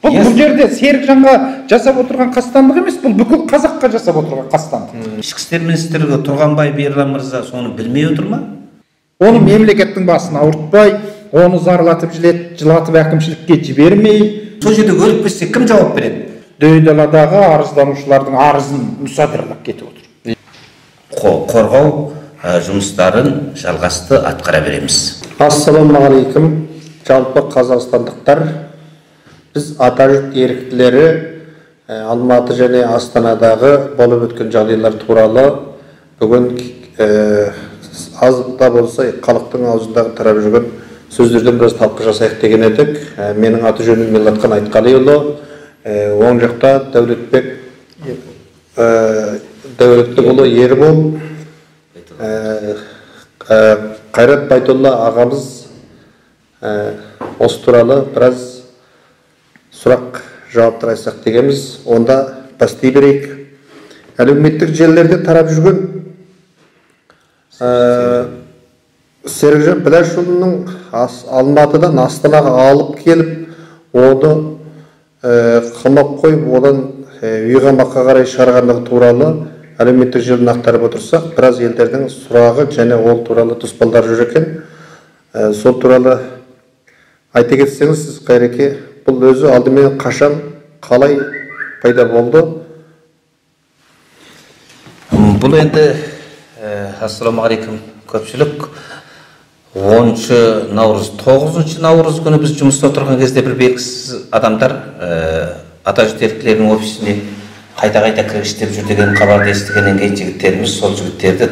Бұл жерде Серікжанға жасап отырған қастандық емес, бұл бүкіл қазаққа жасап отырған қастандық. Ішкі істер министрі Тұрғанбаев Ерлан мырза соны білмей отыр ма? Оны мемлекеттің басын ауыртпай, оны зарлатып жылатып әкімшілікке жібермей, Сол жерде өліп кетсе кім жауап береді? дөйдаладағы арызданушылардың арызын мұсадырлап кетіп отыр. Қорғау жұмыстарын жалғасты атқара береміз. Ассалаумағалейкум, жалпы қазақстандықтар. Біз Атажұрт еріктілері Алматы және Астанадағы болып өткен жағдайлар туралы бүгін аз да болса халықтың аузындағы тарап жүрген сөздерден біраз талқы жасайық деген едік. Менің аты жөнім Меллатхан Айтқалиұлы, оң жақта Дәулеттіұлы Ербол, Қайрат Байтолла ағамыз осы туралы біраз сұрақ жауаптар айтсақ дегенбіз. Онда бастай берейік. Әлеуметтік желілерде тарап жүрген Серікжан Біләшұлының Алматыдан Астанаға алып келіп, оны қамап қойып, одан үйғамаққа қарай шығарғандығы туралы әлеуметтік желіні ақтарып отырсақ, біраз елдердің сұрағы және ол туралы тұспалдар жүр екен. Сол туралы айта кетсеңіз, сіз Қайреке, бұл өзі алдымен қашан, қалай пайда болды? Бұл енді, ассалаумағалейкум, көпшілік 10 наурыз, 9 наурыз күні біз жұмыста отырған кезде бір белгісіз адамдар Атажұрт еріктілерінің офисіне қайта кіргіштеп жүр деген хабарды естігеннен кейін жігіттеріміз сол жігіттерді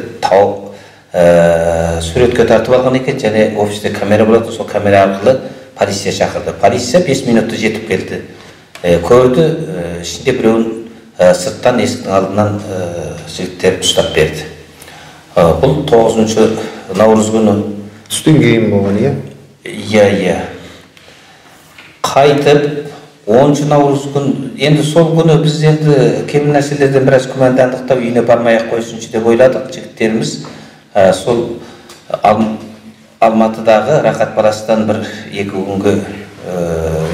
суретке тартып алған екен, және офисте камера болады, сол камера арқылы полиция шақырды. Полиция 5 минутта жетіп келді. Көрді, ішінде біреуін сырттан есіктің алдынан жігіттер ұстап берді. Бұл 9 наурыз күні түстен кейін болған, иә? Иә. Қайтып 10 наурыз күн, енді сол күні біз енді кемі нәрселерден біраз күмәндандықта үйіне бармай-ақ қойсыншы деп ойладық. Жігіттеріміз сол Алматыдағы Рақат Баласыдан бір 2 күнгі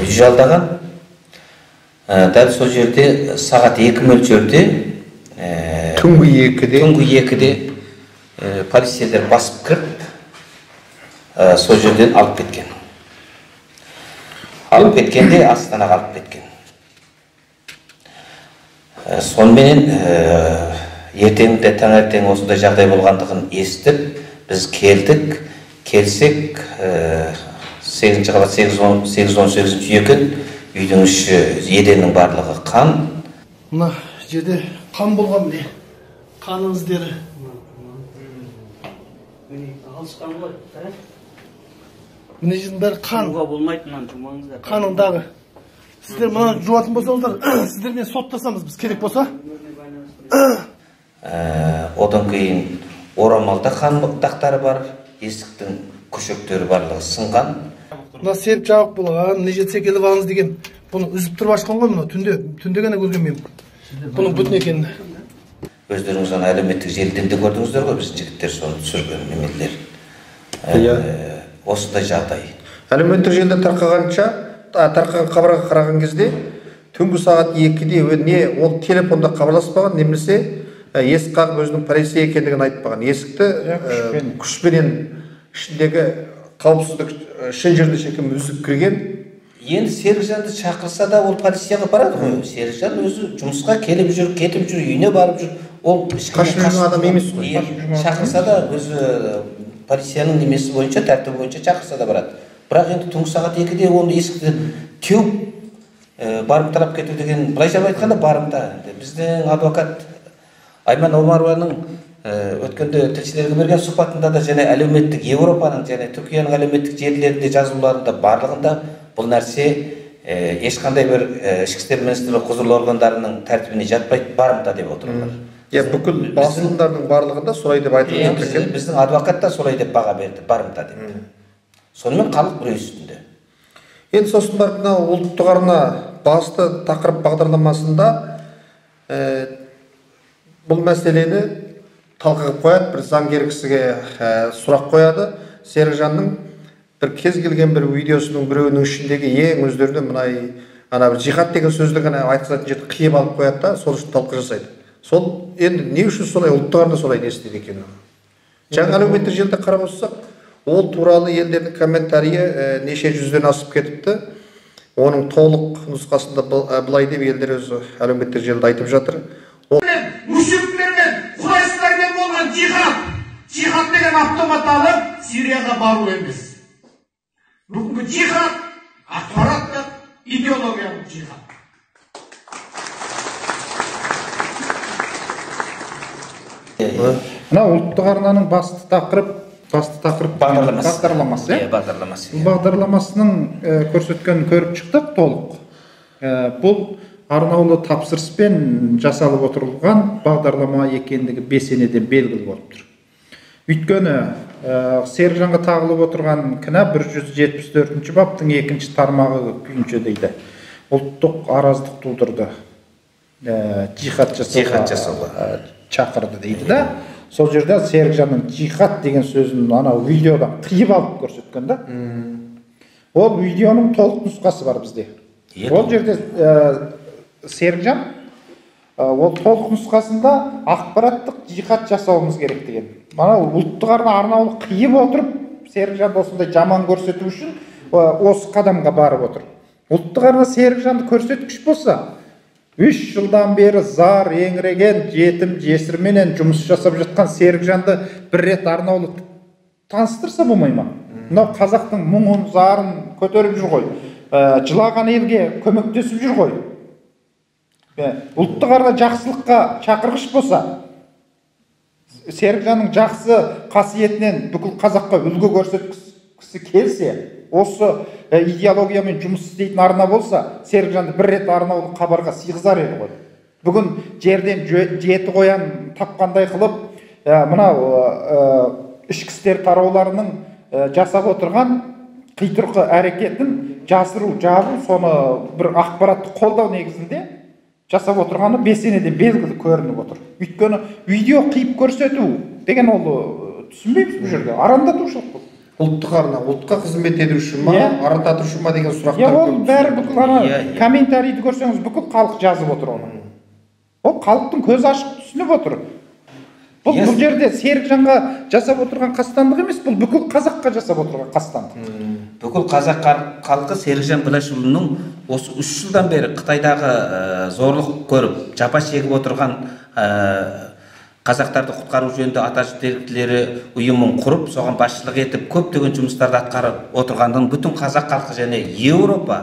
үй жалдаған. Дәл сол жерде сағат 2 мөлшерде түнгі 2-де полицейлер басып кіріп, сол жерден алып кеткен. Алып кеткенде Астанаға алып кеткен. Сонымен ертеңінде таңертең осындай жағдай болғандығын естіп, біз келсек 8-ші қабат 818 екен, үйдің іші еденнің барлығы қан. Мына жерде қан болған, міне қан іздері. Міне жердің бәрі қан. Қанындағы. Сіздер мұны жуатын болсаңыздар, сіздермен соттасамыз біз керек болса. Одан кейін орамалда қан дақтары бар, есіктің көшектері барлығы сынған. Мына серіп жабық болған, не жетсе келіп алыңыз деген. Бұны үзіп тұрып ашқан ғой, мұны түнде ғана көрген мен. Бұның бүтін екенін. Өздеріңіз оны әлеуметтік желіден де көрдіңіздер ғой, біздің жігіттер соны түсірген немелер. Осындай жағдай. Әлеуметтік желіде тарқаған хабарға қараған кезде түнгі сағат 2-де не ол телефонда хабарласпаған, немесе есік қағып өзінің полиция екендігін айтпаған. Есікті күшпенен ішіндегі қауіпсіздік шын жерде шекем үзіп кірген. Енді Серікжанды шақырса да ол полицияға барады ғой. Серікжан өзі жұмысқа келіп жүр, кетіп жүр, үйіне барып жүр. Ол қашып жүрген адам емес қой. Шақырса да өзі полицияның немесі бойынша, тәртібі бойынша шақырса да барады. Бірақ енді түнгі сағат 2-де оны есікті теуіп барып тарап кету деген, былайша айтқанда барымта. Біздің адвокат Айман Омарованың өткенде тілшілерге берген сұхбатында да, және әлеуметтік Еуропаның және Түркияның әлеуметтік желілерінде жазуларында барлығында бұл нәрсе ешқандай бір ішкі істер министрлігі құзырлы органдарының тәртібіне жатпайды, барымта деп отырулар. Бүкіл басылымдардың барлығында солай деп айтылып жатыр. Біздің адвокат та солай деп баға берді, барымта деп. Сонымен халық біреу үстінде. Енді сосын барып мына ұлттық арна басты тақырып бағдарламасында бұл мәселені талқыға қояды, бір заңгер кісіге сұрақ қояды. Серікжанның бір кез келген бір видеосының біреуінің ішіндегі ең өздеріне мынай ана бір жихад деген сөзді ғана айтқызатын жерді қиып алып қояды да сол үшін талқы жасайды. Сол енді не үшін солай ұлттық арна солай не істейді екен? Жаңа әлеуметтік желіде қарап отырсақ, ол туралы елдердің комментарийі неше жүзден асып кетіпті. Оның толық нұсқасында былай деп елдер өзі әлеуметтік желіде айтып жатыр. Мүшелермен, құрайсыздармен болған жихад деген автомат алып Сирияға бару емес. Бүгінгі жихад ақпараттық идеологиялық жихад. Мына ұлттық арнаның басты тақырып бағдарламасы. Бағдарламасы. Бағдарламасының көрсеткен көріп шықтық толық. Бұл арнаулы тапсырыспен жасалып отырылған бағдарлама екендігі бесенеден белгілі болып тұр. Өйткені Серікжанға тағылып отырған кінә 174 баптың 2 тармағы күйінше дейді. Ұлттық араздық тудырды. Жихад жасауға шақырды дейді да. Сол жерде Серікжанның жихад деген сөзін анау видеодан қиып алып көрсеткен да. Ол видеоның толық нұсқасы бар бізде. Ол жерде Серікжан ол толық нұсқасында ақпараттық жихад жасауымыз керек деген. Мана ұлттық арнаулы қиып отырып, Серікжанды осындай жаман көрсету үшін осы қадамға барып отыр. Ұлттық арна Серікжанды көрсеткіш болса, 3 жылдан бері зар еңіреген жетім жесірменен жұмыс жасап жатқан Серікжанды бір рет арнаулы таныстырса болмай ма? Мынау қазақтың мұңын, зарын көтеріп жүр ғой. Жылаған елге көмектесіп жүр ғой. Ұлттық арна жақсылыққа шақырғыш болса, Серікжанның жақсы қасиетінен бүкіл қазаққа үлгі көрсеткісі келсе, осы идеологиямен жұмыс істейтін арна болса, Серікжанды бір рет арнаулы хабарға сыйғызар еді ғой. Бүгін жерден жеті қоян тапқандай қылып, мынау ішкі істер тарауларының жасап отырған қитұрқы әрекетін жасыру, жабу, соны бір ақпаратты қолдау негізінде жасап отырғаны бесенеден белгілі көрініп отыр. Өйткені видео қиып көрсету деген ол түсінбейміз бұл жерде. Арандатушылық бұл. Ұлттық арна, ұлтқа қызмет етуші ма, арандатушы ма деген сұрақтар көп. Ол бәрі бүкіл комментарийді көрсеңіз бүкіл халық жазып отыр оны. Ол халықтың көзі ашық түсініп отыр. Бұл жерде Серікжанға жасап отырған қастандық емес, бұл бүкіл қазаққа жасап отырған қастандық. Бүкіл қазақ халқы Серікжан Біләшұлының осы 3 жылдан бері Қытайдағы зорлық көріп, жапа шегіп отырған қазақтарды құтқару жөнінде атажүректілері ұйымын құрып, соған басшылық етіп, көптеген жұмыстарды атқарып отырғандығын бүтін қазақ халқы және Еуропа,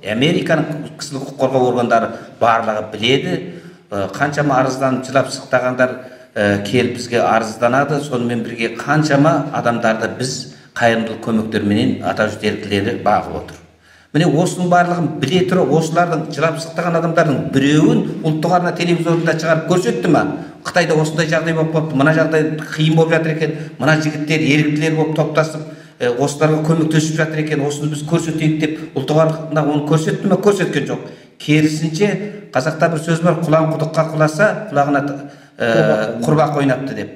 Американың кісілік құқық қорғау органдары барлығы біледі. Қаншама арыздан жылап сықтағандар келіп бізге арызданады. Сонымен бірге қаншама адамдарды біз қайырымдылық көмектерменен атажүректілері бағып отыр. Міне осының барлығын біле тұрып, осылардың жылап сықтаған адамдардың біреуін ұлттық арна телевизорында шығарып көрсетті ма? Қытайда осындай жағдай болып қалыпты, мына жағдай қиын болып жатыр екен, мына жігіттер еріктілер болып топтасып, осыларға көмектесіп жатыр екен, осыны біз көрсетейік деп ұлттық арна оны көрсетті ме? Көрсеткен жоқ. Керісінше қазақта бір сөз бар, құлан құдыққа құласа, құлағына құрбақ ойнапты деп.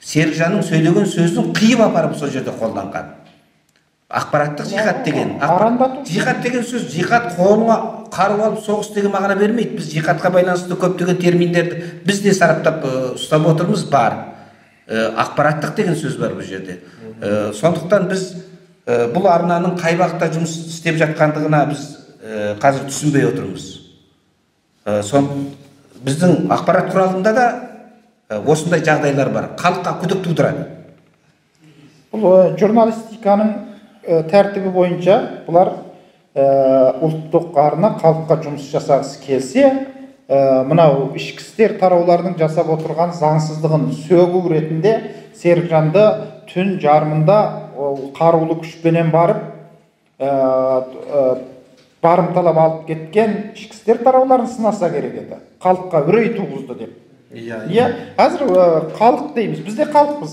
Серікжанның сөйлеген сөзін қиып апарып сол жерде қолданған. Ақпараттық жихад деген. Жихад деген сөз, жихад қолыңа қару алып соғыс деген мағына бермейді. Біз жихадқа байланысты көптеген терминдерді біз де сараптап ұстап отырмыз, бар. Ақпараттық деген сөз бар бұл жерде. Сондықтан біз бұл арнаның қай бағытта жұмыс істеп жатқандығына біз қазір түсінбей отырмыз. Біздің ақпарат құралында да осындай жағдайлар бар. Халыққа күдік тудырады. Бұл журналистиканың тәртібі бойынша бұлар ұлттық арна халыққа жұмыс жасағысы келсе, мынау ішкі істер тараулардың жасап отырған заңсыздығын сөгу ретінде Серікжанды түн жарымында қарулы күшпенен барып барымталап алып кеткен ішкі істер тарауларын сынаса керек еді. Халыққа үрей туғызды деп. Қазір халық дейміз, біз де халықпыз.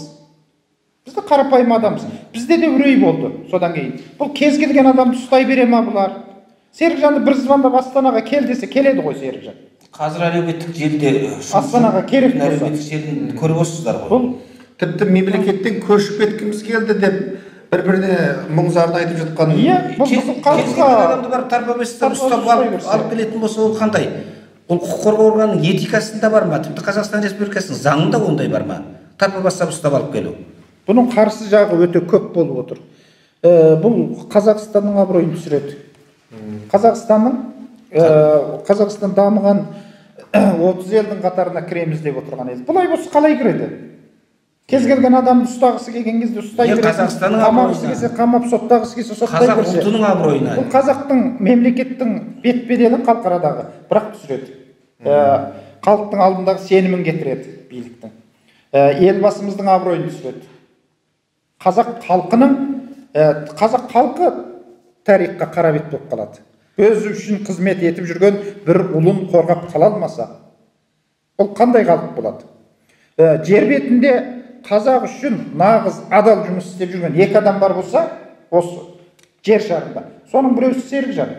Біз де қарапайым адамбыз. Бізде де үрей болды содан кейін. Бұл кез келген адамды ұстай бере ма бұлар? Серікжанды бір звондап Астанаға кел десе келеді ғой Серікжан. Қазір әлеуметтік желіде Астанаға керек болса. Әлеуметтік желіні көріп отырсыздар ғой. Бұл тіпті мемлекеттен көшіп кеткіміз келді деп бір-біріне мұң зарын айтып жатқан. Иә, бұл біздің қалыпқа адамды барып тарпабестен ұстап алып келетін болса ол қандай? Ол құқық қорғау органының этикасында бар ма? Тіпті Қазақстан Республикасының заңында ондай бар ма? Тарпа бастап ұстап алып келу. Бұның қарсы жағы өте көп болып отыр. Бұл Қазақстанның абыройын түсіреді. Қазақстан дамыған 30 елдің қатарына кіреміз деп отырған ел. Бұлай болса қалай кіреді? Кез келген адамды ұстағысы келген кезде ұстай береді. Қамағысы келсе қамап, соттағысы келсе соттай берсе. Қазақ ұлтының абыройына. Бұл қазақтың мемлекеттің бет-беделін халықарадағы бірақ түсіреді. Халықтың алдындағы сенімін кетіреді биліктің. Елбасымыздың абыройын түсіреді. Қазақ халқы тарихқа қара бет болып қалады. Өзі үшін қызмет етіп жүрген бір ұлын қорғап қала алмаса, ол қандай халық болады? Жер бетінде қазақ үшін нағыз адал жұмыс істеп жүрген екі адам бар болса, осы жер шарында, соның біреусі Серікжан.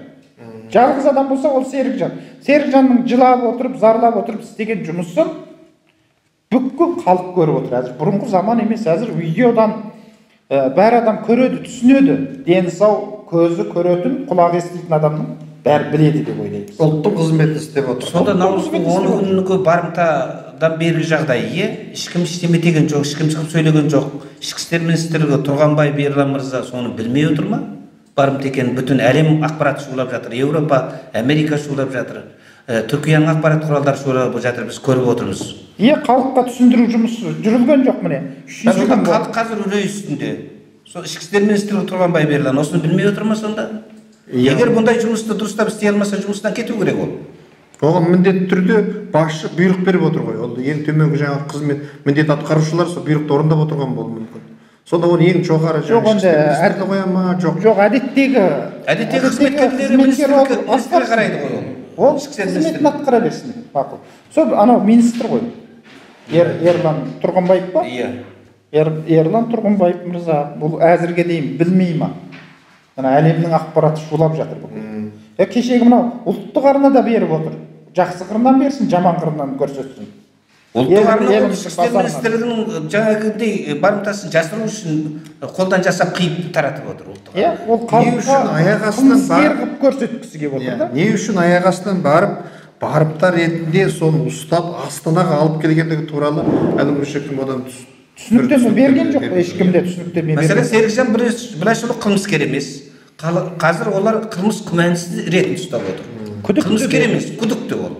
Жалғыз адам болса, ол Серікжан. Серікжанның жылап отырып, зарлап отырып істеген жұмысын бүкіл халық көріп отыр. Әзір бұрынғы заман емес, әзір видеодан бәр адам көреді, түсінеді. Дені сау, көзі көретін, құлағы еститін адамның бәрі біледі деп ойлаймыз. Ұлттың қызметін істеп отыр. Сонда наурыздың 10 күнігі барымтадан бергі жағдайы, ешкім істемеген жоқ, ешкім шығып сөйлеген жоқ. Ішкі істер министрлігі Тұрғанбай Ерлан мырза соны білмей отыр ма? Барымта екенін бүтін әлем ақпарат шулап жатыр. Еуропа, Америка шулап жатыр. Түркияның ақпарат құралдары шулап жатыр, біз көріп отырмыз. Халыққа түсіндіру жұмысы жүрілген жоқ міне. Халық қазір үрей үстінде. Ішкі істер министрлігі Тұрғанбай Ерлан осыны білмей отыр ма сонда? Егер бұндай жұмысты дұрыстап істей алмаса, жұмыстан кету керек ол. Оған міндетті түрде басшы бұйрық беріп отыр ғой. Ол ең төменгі жаңағы қызмет міндет атқарушылар сол бұйрықты орындап отырған болуы мүмкін. Сонда оны ең жоғары әділі қоя ма? Жоқ, әдеттегі қызметкерлері министрлігі қарайды ғой ол. Ол қызметін атқара берсін. Мақұл. Сол анау министр ғой. Ерлан Тұрғанбаев па? Иә. Ерлан Тұрғанбаев мырза бұл әзірге дейін білмей ма? Әлемнің ақпараты шулап жатыр бұл. Кешегі мынау ұлттық арнада беріп отыр. Жақсы қырынан берсін, жаман қырынан көрсетсін. Ұлттық арна ішкі істер министрлігінің жаңағыдай барымтасын жасыру үшін қолдан жасап қиып таратып отыр ұлттық. Ол халыққа қылмыскер қылып көрсеткісі келіп отыр да. Не үшін аяқ астынан барымта ретінде соны ұстап Астанаға алып келгендігі туралы әлі ешкім одан түсініктеме берген жоқ, ешкім де түсініктеме берген. Мәселен, Серікжан бірашылы қылмыскер емес. Қазір олар қылмыс күмәнсіз ретінде ұстап отыр. Қылмыскер емес, күдікті ол.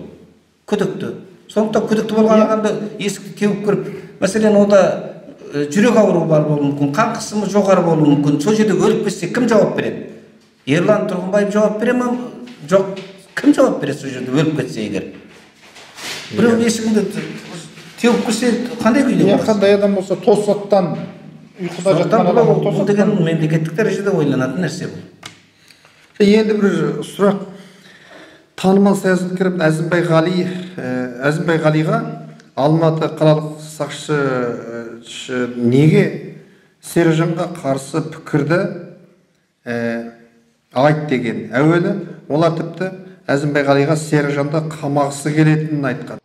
Күдікті. Сондықтан күдікті болған адамды есікті теуіп кіріп, мәселен, ода жүрек ауруы бар болуы мүмкін, қан қысымы жоғары болуы мүмкін. Сол жерде өліп кетсе кім жауап береді? Ерлан Тұрғанбаев жауап бере ме? Жоқ, кім жауап береді сол жерде өліп кетсе егер? Біреу есігіңді теуіп кірсе қандай күйде болады? Қандай адам болса тосаттан ұйқыда жатқан адам бұл деген мемлекеттік дәрежеде ойланатын нәрсе бұл. Енді бір сұрақ. Танымал саясаткер Әзімбай Ғалиға Алматы қалалық сақшы неге Серікжанға қарсы пікірді айт деген. Әуелі олар тіпті Әзімбай Ғалиға Серікжанды қамағысы келетінін айтқан.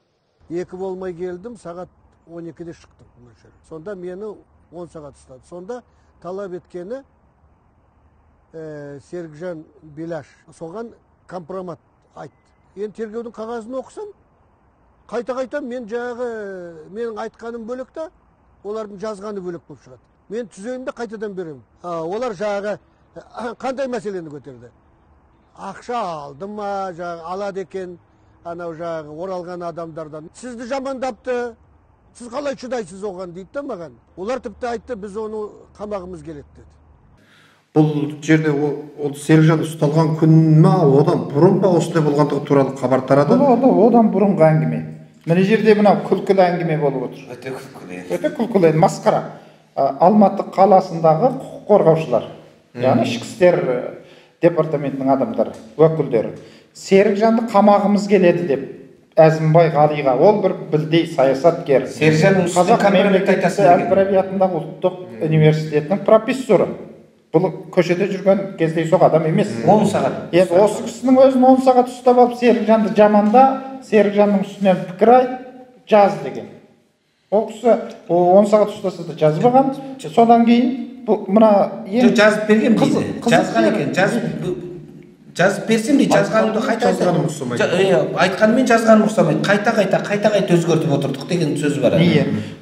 2 болмай келдім, сағат 12-де шықтым. Сонда мені 10 сағат ұстады. Сонда талап еткені Серікжан Белаш. Соған компромат айтты. Енді тергеудің қағазын оқысам, қайта мен менің айтқаным бөлек та, олардың жазғаны бөлек болып шығады. Мен түзеймін де қайтадан беремін. Олар қандай мәселені көтерді? Ақша алды ма, алады екен, оралған адамдардан. Сізді жамандапты, сіз қалай шыдайсыз оған дейді да маған. Олар тіпті айтты, біз оны қамағымыз келеді деді. Бұл жерде ол Серікжан ұсталған күн ма, одан бұрын ба осындай болғандығы туралы хабар тарады? Одан бұрынғы әңгіме. Міне жерде мынау күлкілі әңгіме болып отыр. Өте күлкілі, масқара. Алматы қаласындағы құқық қорғаушылар, яғни ішкі істер департаментінің адамдары, өкілдері, Серікжанды қамағымыз келеді деп Әзімбай Ғалиға, ол бір білдей саясаткер. Қазақ мемлекеттік Әл-Фараби атындағы ұлттық университетінің профессоры. Бұл көшеде жүрген кездейсоқ адам емес. 10 сағат. Осы кісінің өзін 10 сағат ұстап алып, Серікжанды жаманда, Серікжанның үстінен пікір айт, жаз деген. Ол кісі 10 сағат ұстаса да жазбаған. Содан кейін мына жазып берген дейді. Қызық Жазған екен. Жазып берсем дейді, жазғанымды қайта жазғаным ұқсамайды. Айтқанмен жазғаным ұқсамайды. Қайта өзгертіп отырдық деген сөз бар.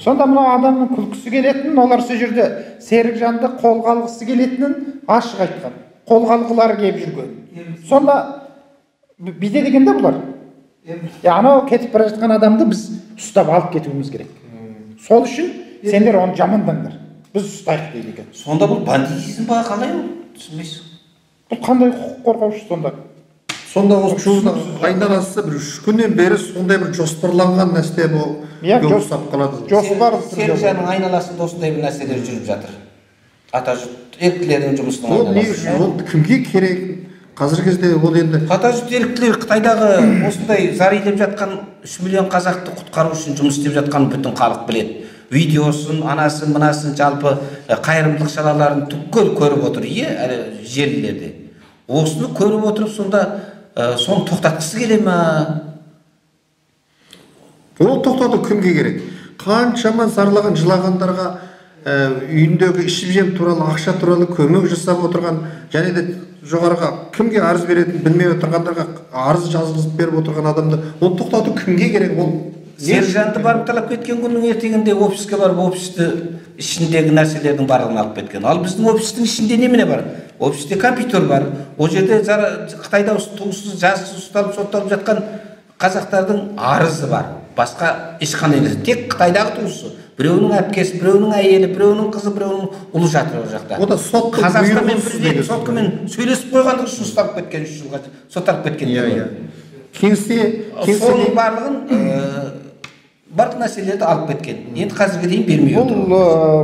Сонда мына адамның күлкісі келетінін, олар сол жерде Серікжанды қолға алғысы келетінін ашық айтқан. Қолға алғылары келіп жүрген. Сонда биде дегенде бұлар. Анау кетіп бара жатқан адамды біз ұстап алып кетуіміз керек. Сол үшін сендер оны жамандаңдар. Біз ұстайық дейді екен. Сонда бұл бандитизм ба, қалай ол? Түсінбейсің. Бұл қандай құқық қорғаушы сонда? Сонда осы жолда айналасы бір 3 күннен бері сондай бір жоспарланған нәрсе бұл ұқсап қалады. Жоспар Серікжанның айналасында осындай бір нәрселер жүріп жатыр. Атажұрт еріктілердің жұмысының айналасы. Ол не үшін? Ол кімге керек? Қазіргі кезде ол енді Атажұрт еріктілер Қытайдағы осындай зар илеп жатқан 3 миллион қазақты құтқару үшін жұмыс істеп жатқан бүтін халық біледі. Видеосын, анасын, мынасын, жалпы қайырымдылық шараларын түгел көріп отыр, желілерде. Осыны көріп отырып, сонда соны тоқтатқысы келе ма? ол тоқтату кімге керек? Қаншама зарлаған, жылағандарға үйіндегі ішіп-жем туралы, ақша туралы көмек жасап отырған, және де жоғарыға кімге арыз беретінін білмей отырғандарға арыз жазғызып беріп отырған адамды оны тоқтату кімге керек? Ол Серікжанды барып талап кеткен күннің ертеңінде офиске барып, офисті ішіндегі нәрселердің барлығын алып кеткен. Ал біздің офистің ішінде немене бар? Офисте компьютер бар. Ол жерде Қытайда туыссыз, жазықсыз ұсталып сотталып жатқан қазақтардың арызы бар. Басқа ешқандай емес. Тек Қытайдағы туысы. Біреуінің әпкесі, біреуінің әйелі, біреуінің қызы, біреуінің ұлы жатыр ол жақта. О да соттың Қазақстанмен президент соткамен сөйлесіп қойғандығы үшін ұсталып кеткен, 3 жылға сотталып кеткен. Соның барлығын барлық нәрселерді алып кеткен. Енді қазірге дейін бермей отыр.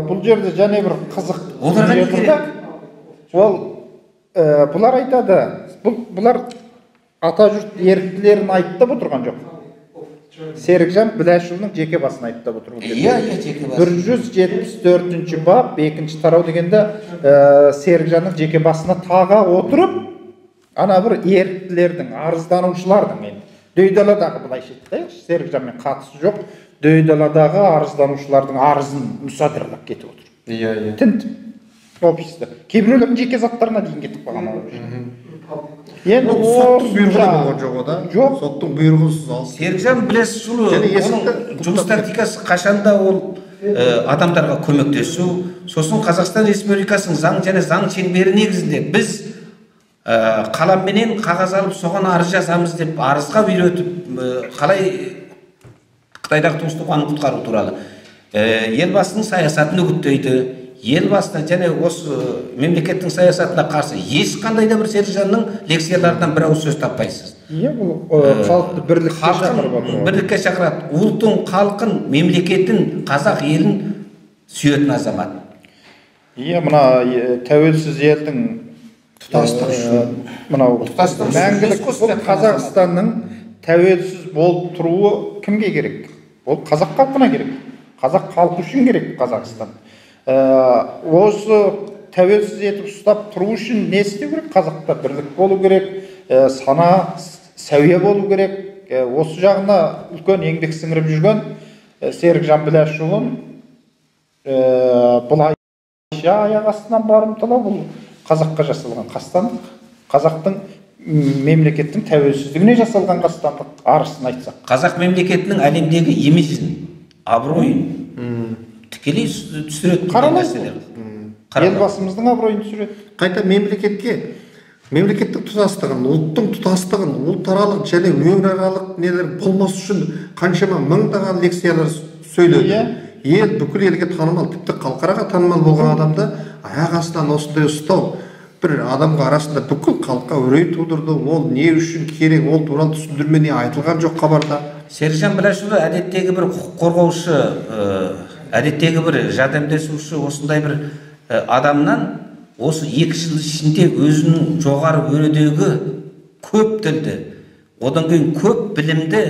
Бұл жерде және бір қызық. Оларға не керек? Ол бұлар айтады, бұлар Атажұрт еріктілерін айыптап отырған жоқ. Серікжан Біләшұлының жеке басын айыптап отыр. Жеке басы. 174-ші бап 2-ші тарау дегенде Серікжанның жеке басына таға отырып, ана бір еріктілердің, арызданушылардың, Дөйдаладағы былайша айтайық, Серікжанмен қатысы жоқ, Дөйдаладағы арызданушылардың арызын мұсадырлап кетіп отыр. Тінтіп офисті. Кейбіреулердің жеке заттарына дейін кетіп қалған. Енді соттың бұйрығы болған жоқ ода? Жоқ. Соттың бұйрығысыз алып. Серікжан Біләшұлы, оның жұмыс тактикасы қашанда ол адамдарға көмектесу, сосын Қазақстан Республикасының заң және заң шеңбері негізінде біз қаламменен қағаз алып соған арыз жазамыз деп арызға үйретіп қалай Қытайдағы туыс-туғанын құтқару туралы елбасының саясатын үгіттейді. Елбасына және осы мемлекеттің саясатына қарсы ешқандай да бір Серікжанның лекцияларынан бір ауыз сөз таппайсыз. Бұл халықты бірлікке шақырып отыр. Бірлікке шақырады. Ұлтын, халқын, мемлекетін, қазақ елін сүйетін азамат. Мына тәуелсіз елдің мәңгілік Қазақстанның тәуелсіз болып тұруы кімге керек? Ол қазақ халқына керек. Қазақ халқы үшін керек Қазақстан. Осы тәуелсіз етіп ұстап тұру үшін не істеу керек? Қазақта бірлік болу керек, сана сәуе болу керек. Осы жағына үлкен еңбек сіңіріп жүрген Серікжан Біләшұлын бұлайша аяқ астынан барымталау, бұл қазаққа жасалған қастандық, қазақтың мемлекеттің тәуелсіздігіне жасалған қастандық, арысын айтсақ. Қазақ мемлекетінің әлемдегі имиджін, абыройын тікелей түсіретін нәрселер. Елбасымыздың абыройын түсіреді. Қайта мемлекеттің тұтастығын, ұлттың тұтастығын, ұлтаралық және өңіраралық нелер болмас үшін қаншама мыңдаған лекциялар сөйледі. Ел бүкіл елге танымал, тіпті халықараға танымал болған адамды аяқ астынан осындай ұстау бір адамға арасында бүкіл халыққа үрей тудырды. Ол не үшін керек, ол туралы түсіндірме не айтылған жоқ хабарда. Серікжан Біләшұлы әдеттегі бір құқық қорғаушы, әдеттегі бір жәрдемдесуші осындай бір адамнан осы 2 жыл ішінде өзінің жоғары өредегі көп тілді, одан кейін көп білімді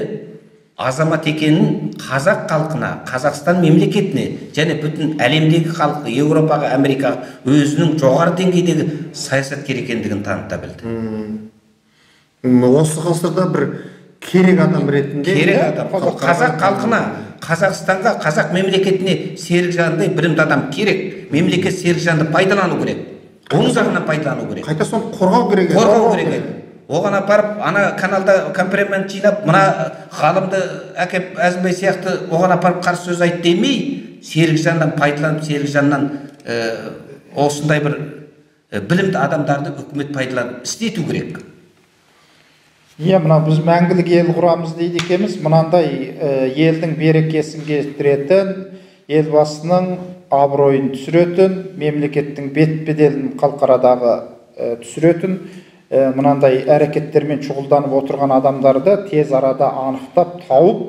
азамат екенін қазақ халқына, Қазақстан мемлекетіне және бүтін әлемдегі халқы, Еуропаға, Америкаға өзінің жоғары деңгейдегі саясаткер екендігін таныта білді. Осы ғасырда бір керек адам ретінде, қазақ халқына, Қазақстанға, қазақ мемлекетіне Серікжандай білімді адам керек. Мемлекет Серікжанды пайдалану керек. Оң жағынан пайдалану керек. Қайта соны қорғау керек. Қорғау керек еді. Оған апарып, ана каналда комплимент жинап, мына ғалымды әкеп Әзімбай сияқты оған апарып қарсы сөз айт демей, Серікжаннан пайдаланып, Серікжаннан осындай бір білімді адамдарды үкімет пайдаланып істету керек. Мына біз мәңгілік ел құрамыз дейді екенбіз. Мынандай елдің берекесін келтіретін, елбасының абыройын түсіретін, мемлекеттің бет-беделін халықарадағы түсіретін мынандай әрекеттермен шұғылданып отырған адамдарды тез арада анықтап тауып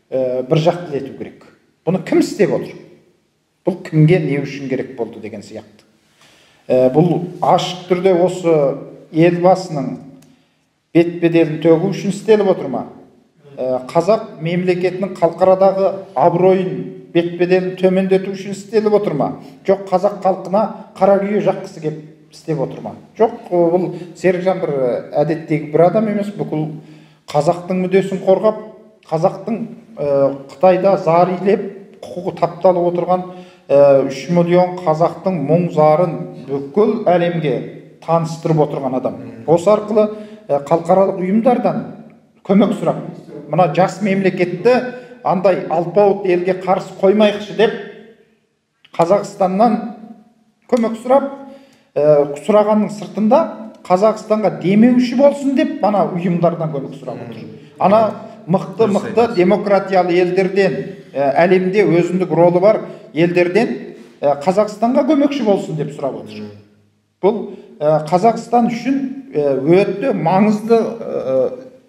бір жақтылы ету керек. Бұны кім істеп отыр? Бұл кімге не үшін керек болды деген сияқты. Бұл ашық түрде осы елбасының бет-беделін төгу үшін істеліп отыр ма? Қазақ мемлекетінің халықарадағы абыройын бет-беделін төмендету үшін істеліп отыр ма? Жоқ, қазақ халқына қара күйе жаққысы келіп істеп отыр ма? Жоқ, бұл Серікжан бір әдеттегі бір адам емес, бүкіл қазақтың мүддесін қорғап, қазақтың Қытайда зар илеп, құқығы тапталып отырған 3 миллион қазақтың мұң зарын бүкіл әлемге таныстырып отырған адам. Осы арқылы халықаралық ұйымдардан көмек сұрап, мына жас мемлекетті андай алпауыт елге қарсы қоймайықшы деп Қазақстаннан көмек сұрап, сұрағанның сыртында Қазақстанға демеуші болсын деп ана ұйымдардан көмек сұрап отыр. Ана мықты демократиялы елдерден, әлемде өзіндік ролы бар елдерден Қазақстанға көмекші болсын деп сұрап отыр. Бұл Қазақстан үшін өте маңызды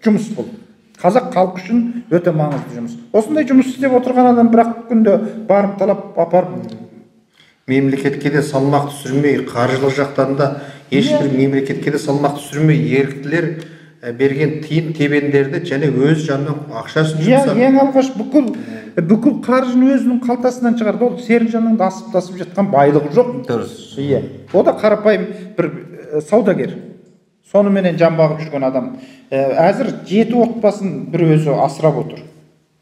жұмыс бұл. Қазақ халқы үшін өте маңызды жұмыс. Осындай жұмыс істеп отырған адам бірақ күнде барып талап апарып мемлекетке де салмақ түсірмей, қаржылық жақтан да ешбір мемлекетке де салмақ түсірмей, еріктілер берген тиын тебендерді және өз жанынан ақшасын жұмсап. Ең алғаш бүкіл қаржыны өзінің қалтасынан шығарды. Ол Серікжанның да асып-тасып жатқан байлығы жоқ. Дұрыс. О да қарапайым бір саудагер. Соныменен жан бағып жүрген адам. Әзір 7 отбасын бір өзі асырап отыр.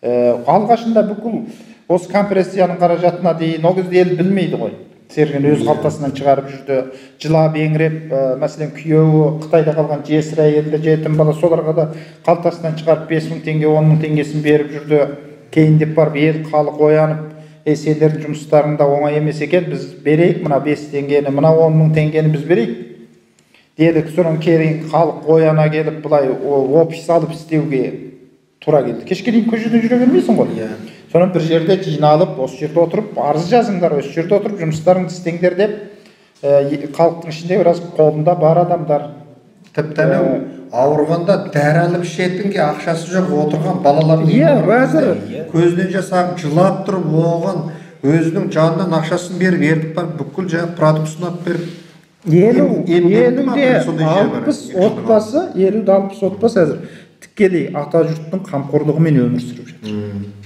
Алғашында бүкіл осы компрессияның қаражатына дейін ол кезде ел білмейді ғой. Серікжан өз қалтасынан шығарып жүрді, жылап еңіреп, мәселен күйеуі Қытайда қалған жесір әйелді, жетім бала, соларға да қалтасынан шығарып 5.000 теңге, 10.000 теңгесін беріп жүрді. Кейіндеп барып ел халық оянып, сендердің жұмыстарыңда оңай емес екен, біз берейік мына 5 теңгені, мына 10.000 теңгені біз берейік дедік. Содан кейін халық ояна келіп, былай офис алып істеуге тура келді. Кешке дейін көшеде жүре бермейсің ғой. Содан бір жерде жиналып, осы жерде отырып, арыз жазыңдар, осы жерде отырып жұмыстарыңды істеңдер деп, халықтың ішінде біраз қолында бар адамдар. Тіпті ауырғанда дәрі алып ішетінге ақшасы жоқ отырған балалардың көзінен жас ағып жылап тұрып, оған өзінің жанынан ақшасын беріп, ертіп барып, бүкіл жаңағы продукт сынап беріп. 50-60 отбасы әзір тікелей ата жұрттың қамқорлығымен өмір сүріп жатыр.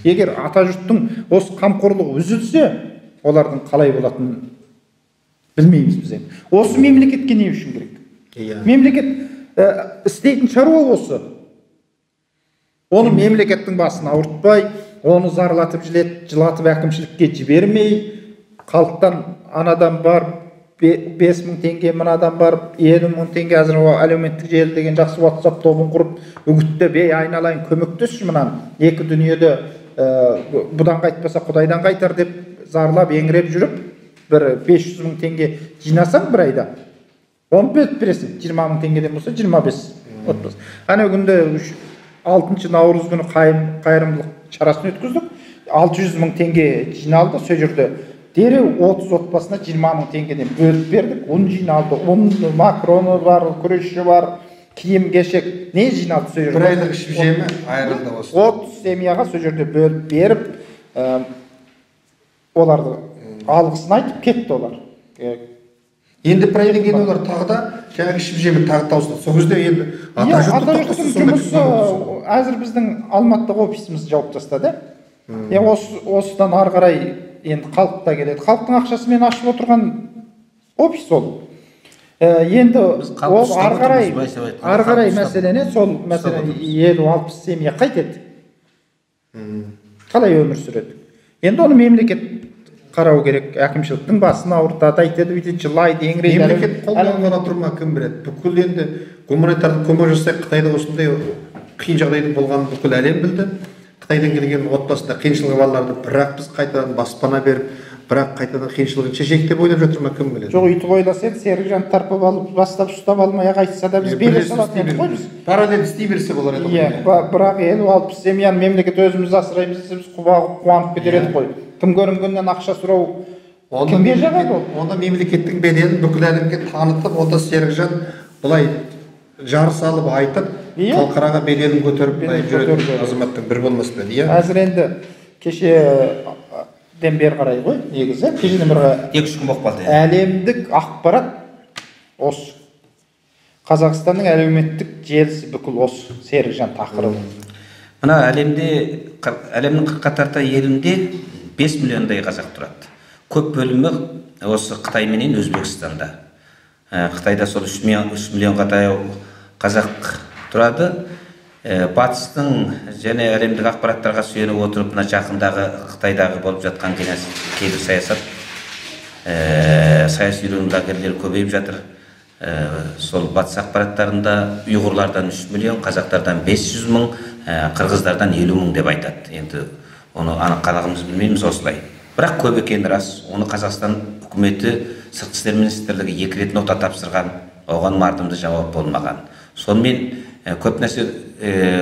Егер ата жұрттың осы қамқорлығы үзілсе, олардың қалай болатынын білмейміз біз енді. Осы мемлекетке не үшін керек? Мемлекет істейтін шаруа осы. Оны мемлекеттің басын ауыртпай, оны зарлатып жылатып әкімшілікке жібермей, халықтан анадан бар 5.000 теңге, мынадан барып 70.000 теңге, әзір әлеуметтік желі деген жақсы WhatsApp тобын құрып, үгітті бей айналайын көмектесші мынан, екі дүниеде бұдан қайтпаса құдайдан қайтар деп зарлап еңіреп жүріп, бір 500.000 теңге жинасаң бір айда, оны бөліп бересің. 20.000 теңгеден болса 25 отбасы. Ана күнде 6 наурыз күні қайырымдылық шарасын өткіздік. 600.000 теңге жиналды, сол жерде дереу 30 отбасына 20.000 теңгеден бөліп бердік. Ұн жиналды, ұн, макароны бар, күріші бар, киім кешек, не жиналды сол жерде? Бір айлық ішіп жемі айырылды осы. 30 семьяға сол жерде бөліп беріп, оларды алғысын айтып кетті олар. Енді бір айдан кейін олар тағы да жаңағы ішіп жемі тағы таусылды. Сол кезде енді ата жұрттың жұмысы әзір біздің Алматыдағы офисімізді жауып тастады. Осыдан ары қарай енді халық та келеді. Халықтың ақшасымен ашып отырған офис ол. Енді ол ары қарай мәселені сол мәселе 50-60 семья қайтеді. қалай өмір сүреді. Енді оны мемлекет қарау керек, әкімшіліктің басын ауыртады, айтады, бүйтеді, жылайды, еңірейді. Мемлекет қолдан ғана тұр ма, кім біледі. Бүкіл енді гуманитарлық көмек жасайық, Қытайда осындай қиын жағдайдың болғанын бүкіл әлем білді. Қытайдан келген отбасында қиыншылығы балаларды бірақ біз қайтадан баспана беріп, бірақ қайтадан қиыншылығын шешейік деп ойлап жатыр ма, кім біледі. Жоқ, үйтіп ойласа еді, Серікжан тарпып алып, бастап ұстап алмай қайтса да біз бере салатын едік қой біз. Параллель істей берсе болар еді. Иә, бірақ елу алып семьяны мемлекет өзіміз асыраймыз десе біз қуанып кетер едік қой. Кім көрінгеннен ақша сұрау кімге жағады ол? Онда мемлекеттің беделін бүкіл әлемге танытып, онда Серікжан былай жарыс алып айтып, халықараға беделін көтеріп жүретін азаматтың бір болмас па еді. Қазір енді кешеден бері қарай ғой, негізі кешеден бері 2-3 күн болып қалды. Әлемдік ақпарат осы. Қазақстанның әлеуметтік желісі бүкіл осы Серікжан тақырыбы. Мына әлемнің 40-қа тарта елінде 5 миллиондай қазақ тұрады. Көп бөлімі осы Қытай менен Өзбекстанда. Қытайда сол 3 миллионға таяу қазақ тұрады. Батыстың және әлемдік ақпараттарға сүйеніп отырып, мына жақындағы Қытайдағы болып жатқан кейбір саяси лагерлер көбейіп жатыр. Сол батыс ақпараттарында ұйғырлардан 3 миллион, қазақтардан 500 мың, қырғыздардан 50 мың деп айтады. Енді оны анық-қанығымыз білмейміз осылай. Бірақ көп екені рас. Оны Қазақстан үкіметі, сыртқы істер министрлігі 2 рет нота тапсырған, оған мардымды жауап болмаған. Сонымен көп нәрсе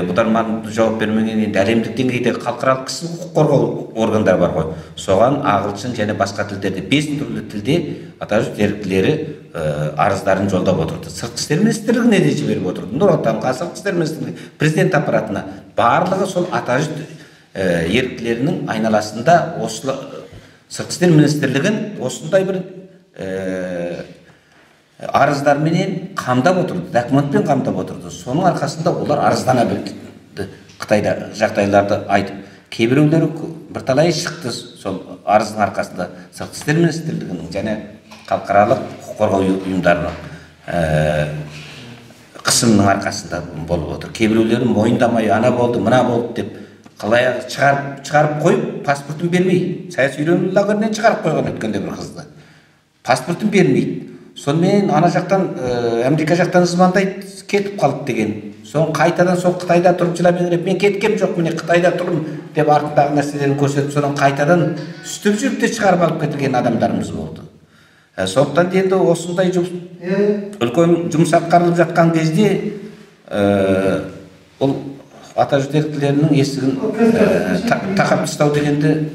бұдан мардымды жауап бермеген, енді әлемдік деңгейде халықаралық құқық қорғау органдар бар ғой. Соған ағылшын және басқа тілдерде 5 түрлі тілде атажұрт еріктілері арыздарын жолдап отырды. Сыртқы істер министрлігіне де жіберіп отырды. Нұр Отанға, сыртқы істер министрлігі, президент аппаратына барлығы сол атажұрт еріктілерінің айналасында осы сыртқы істер министрлігін осындай бір арыздарменен қамдап отырды, документпен қамдап отырды. Соның арқасында олар арыздана білді. Қытайда жағдайларды айтып, кейбіреулері бірталай шықты сол арыздың арқасында сыртқы істер министрлігінің және халықаралық құқық қорғау ұйымдарының қысымының арқасында болып отыр. Кейбіреулері мойындамай, ана болды, мына болды деп қалай шығарып қойып, паспортын бермей, саяси үйрену лагерінен шығарып қойған өткенде бір қызды. Паспортын бермейді. Сонымен ана жақтан, Америка жақтан звондайды, кетіп қалды деген. Соң қайтадан сол Қытайда тұрып жылап еңіреп, мен кеткем жоқ, міне Қытайда тұрмын деп артындағы нәрселерін көрсетіп, содан қайтадан үстіп жүріп те шығарып алып кетілген адамдарымыз болды. Сондықтан енді осындай үлкен жұмыс атқарылып жатқан кезде ол атажұрт еріктілерінің есігін тақап тастау дегенді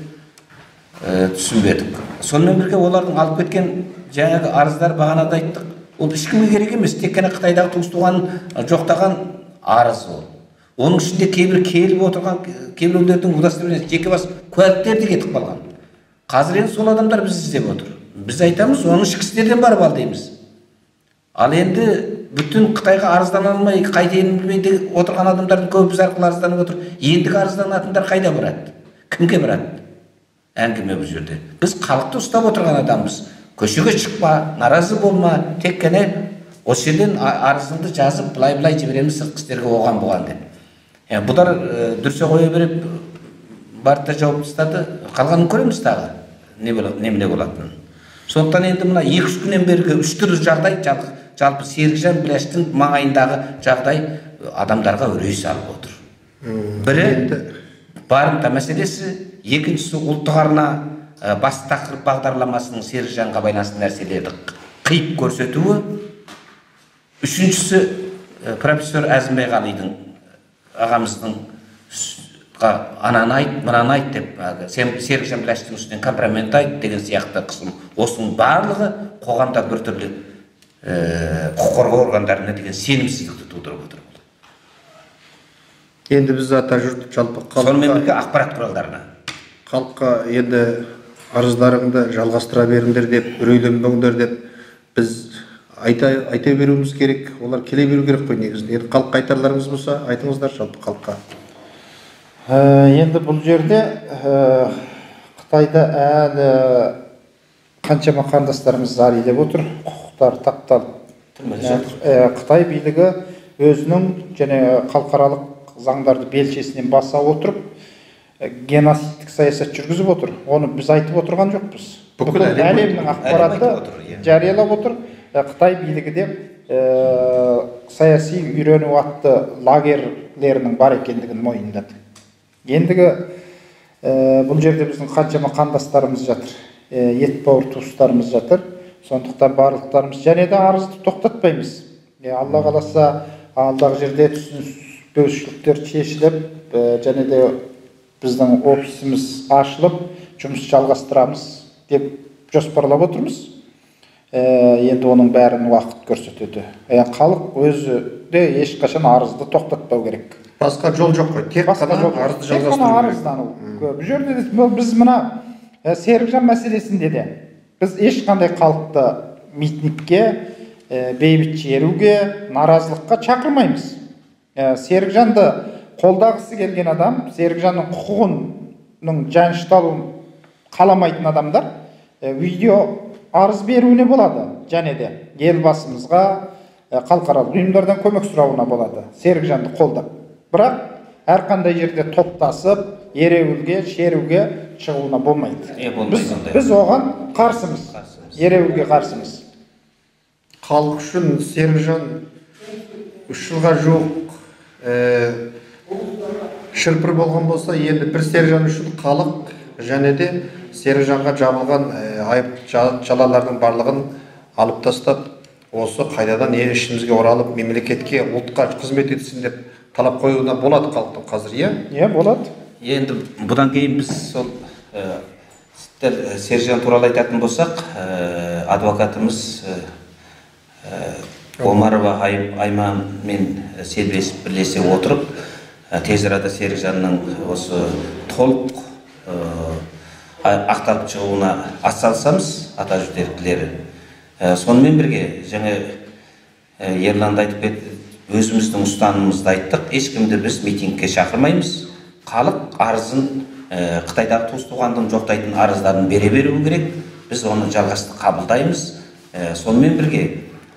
түсінбедік. Сонымен бірге олардың алып кеткен жаңағы арыздар бағанада айттық, ол ешкімге керек емес, тек қана Қытайдағы туыс-туғанын жоқтаған арыз ол. Оның ішінде кейбір келіп отырған кейбіреулердің удостоверениесі жеке бас куәліктері де кетіп қалған. Қазір енді сол адамдар біз іздеп отыр. Біз айтамыз, оның ішкі істерден барып ал дейміз. Ал енді бүтін Қытайға арыздана алмай, қайтайын білмей отырған адамдардың көбі біз арқылы арызданып отыр. Ендігі арызданатындар қайда барады? Кімге барады? Әңгіме бұл жерде. Біз халықты ұстап отырған адамбыз. Көшеге шықпа, наразы болма, тек қана осы жерден арызыңды жазып, былай жібереміз сыртқы істерге оған деп. Бұдар дүрсе қоя беріп, барды да жауып тастады, қалғанын көреміз тағы, немене болатынын. Сондықтан енді мына 2-3 күннен бергі 3 түрлі жағдай, жалпы Серікжан Біләштің маңайындағы жағдай адамдарға үрей салып отыр. Бірі барымта мәселесі, екіншісі ұлттық арна басты тақырып бағдарламасының Серікжанға байланысты нәрселерді қиып көрсетуі, үшіншісі профессор Әзімбай Қалидың ағамыздың ананы айт, мынаны айт деп Серікжан Біләштің үстінен компрометті айт деген сияқты қысым. Осының барлығы қоғамда бір түрлі құқық қорғау органдарына деген сенімсіздікті тудырып отыр. Енді біз атажұрт жалпы сонымен бірге ақпарат құралдарына халыққа енді арыздарыңды жалғастыра беріңдер деп, үрейленбеңдер деп біз айта беруіміз керек, олар келе беру керек қой негізінде. Енді халыққа айтарларыңыз болса, айтыңыздар жалпы халыққа. Енді бұл жерде Қытайда әлі қаншама қандастарымыз зар илеп отыр, құқықтар тапталып. Қытай билігі өзінің және халықаралық заңдарды белшесінен баса отырып, геноцидтік саясат жүргізіп отыр. Оны біз айтып отырған жоқпыз. Бүкіл әлемнің ақпараты жариялап отыр. Қытай билігі де саяси үйрену атты лагерлерінің бар екендігін мойындады. Ендігі бұл жерде біздің қаншама қандастарымыз жатыр, ет бауыр туыстарымыз жатыр. Сондықтан барлықтарымыз және де арызды тоқтатпаймыз. Алла қаласа алдағы жерде түсініспеушіліктер шешіліп, және де біздің офисіміз ашылып, жұмыс жалғастырамыз деп жоспарлап отырмыз. Енді оның бәрін уақыт көрсетеді. Халық өзі де ешқашан арызды тоқтатпау керек. Басқа жол жоқ қой, тек қана арызды жалғастыру керек. Бұл жерде біз мына Серікжан мәселесінде де біз ешқандай халықты митингке, бейбіт шеруге, наразылыққа шақырмаймыз. Серікжанды қолдағысы келген адам, Серікжанның құқығының жанышталуын қаламайтын адамдар видео арыз беруіне болады, және де елбасымызға, халықаралық ұйымдардан көмек сұрауына болады, Серікжанды қолдап. Бірақ әрқандай жерде топтасып, ереуілге, шеруге шығуына болмайды. Біз оған қарсымыз, ереуілге қарсымыз. Халық үшін Серікжан 3 жылға жуық шырпыр болған болса, енді бір Серікжан үшін халық және де Серікжанға жабылған айып жалалардың барлығын алып тастап, осы қайдадан ел ішімізге оралып, мемлекетке, ұлтқа қызмет етсін деп талап қоюына болады халықтың қазір, болады. Енді бұдан кейін біз сол Серікжан туралы айтатын болсақ, адвокатымыз Омарова Айманмен бірлесе отырып, тез арада Серікжанның осы толық ақталып шығуына атсалысамыз, ата жүлдерділері. Сонымен бірге, жаңа Ерлан айтып кетті, өзіміздің ұстанымымызды айттық, ешкімді біз митингке шақырмаймыз. Халық арызын, Қытайдағы туыс-туғандығын жоқтайтын арыздарын бере беруі керек. Біз оны жалғасты қабылдаймыз. Сонымен бірге,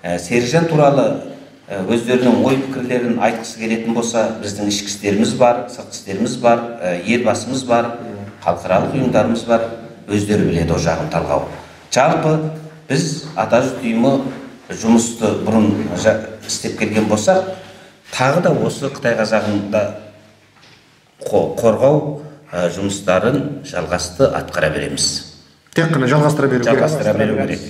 Серікжан туралы өздерінің ой пікірлерін айтқысы келетін болса, біздің ішкі істеріміз бар, сыртқы істеріміз бар, елбасымыз бар, халықаралық ұйымдарымыз бар, өздері біледі о жағын талғау. Жалпы біз ата жұрт ұйымы жұмысты бұрын істеп келген болсақ, тағы да осы Қытай қазағында қорғау жұмыстарын жалғасты атқара береміз. Тек қана жалғастыра беру керек.